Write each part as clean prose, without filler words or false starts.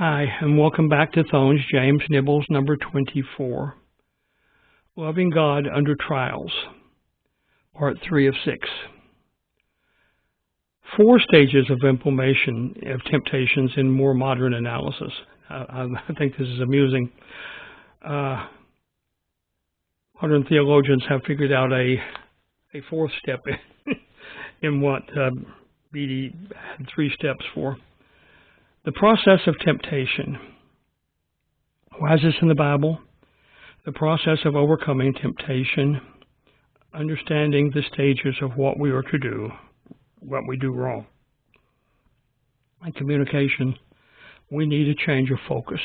Hi, and welcome back to Thone's James Nibbles number 24. Loving God Under Trials, part 3 of 6. 4 stages of implementation of temptations in more modern analysis. I think this is amusing. Modern theologians have figured out a 4th step in what Beatty had 3 steps for. The process of temptation. Why is this in the Bible? The process of overcoming temptation, understanding the stages of what we are to do, what we do wrong. In communication, we need a change of focus.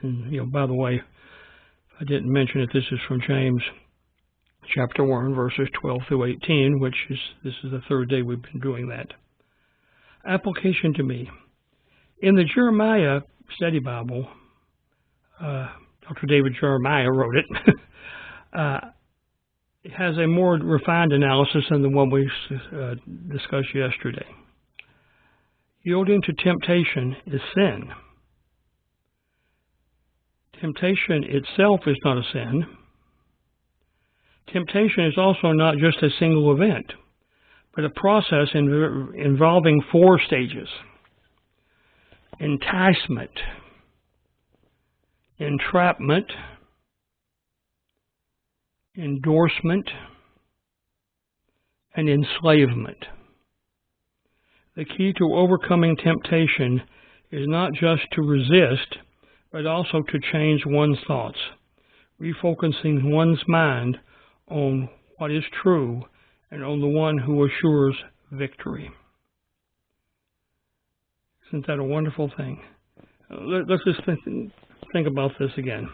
And, by the way, I didn't mention it, this is from James chapter 1, verses 12 through 18, this is the 3rd day we've been doing that. Application to me. In the Jeremiah Study Bible, Dr. David Jeremiah wrote it. It has a more refined analysis than the one we discussed yesterday. Yielding to temptation is sin. Temptation itself is not a sin. Temptation is also not just a single event, but a process involving 4 stages: enticement, entrapment, endorsement, and enslavement. The key to overcoming temptation is not just to resist, but also to change one's thoughts, refocusing one's mind on what is true and on the one who assures victory. Isn't that a wonderful thing? Let's just think about this again.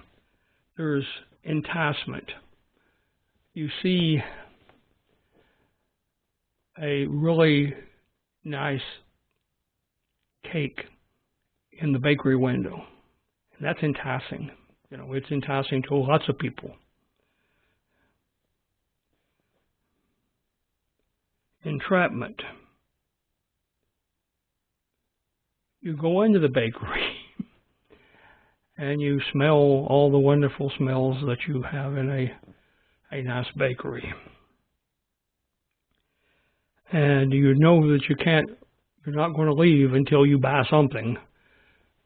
There's enticement. You see a really nice cake in the bakery window. And that's enticing. It's enticing to lots of people. Entrapment. You go into the bakery and you smell all the wonderful smells that you have in a nice bakery. And you know that you're not going to leave until you buy something.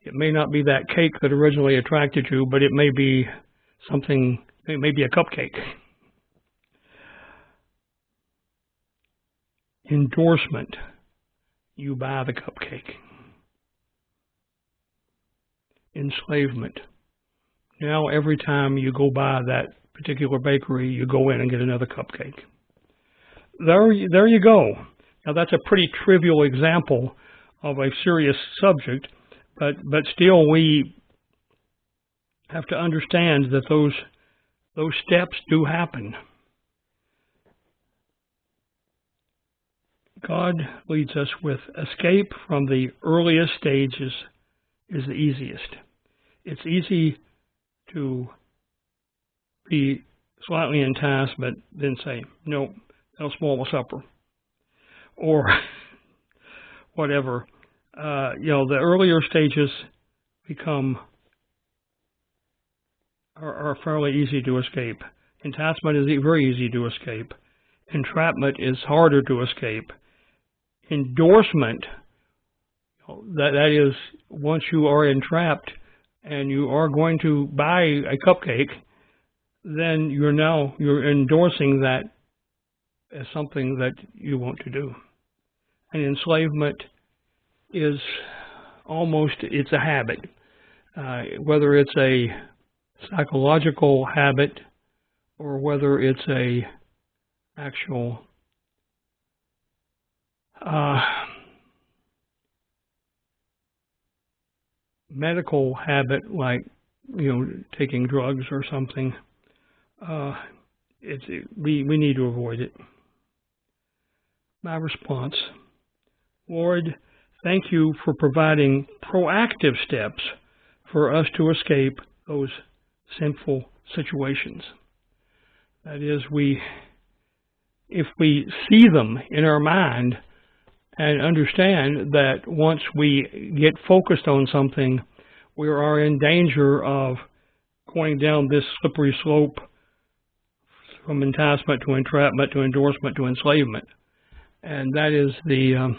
It may not be that cake that originally attracted you, but it may be something, it may be a cupcake. Endorsement. You buy the cupcake. Enslavement. Now every time you go by that particular bakery, you go in and get another cupcake. There you go. Now that's a pretty trivial example of a serious subject, but still we have to understand that those steps do happen. God leads us with escape from the earliest stages is the easiest. It's easy to be slightly enticed, but then say, no, that'll spoil my supper. Or whatever. The earlier stages are fairly easy to escape. Enticement is very easy to escape. Entrapment is harder to escape. Endorsement, that is, once you are entrapped and you are going to buy a cupcake, then you're endorsing that as something that you want to do. And enslavement is it's a habit, whether it's a psychological habit or whether it's a actual medical habit, like taking drugs or something. We need to avoid it. My response: Lord, thank you for providing proactive steps for us to escape those sinful situations. That is, if we see them in our mind, and understand that once we get focused on something, we are in danger of going down this slippery slope from enticement to entrapment to endorsement to enslavement. And that is the,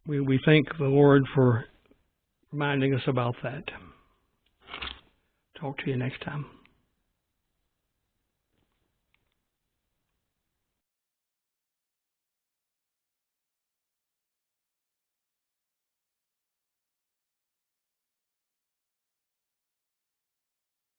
we thank the Lord for reminding us about that. Talk to you next time.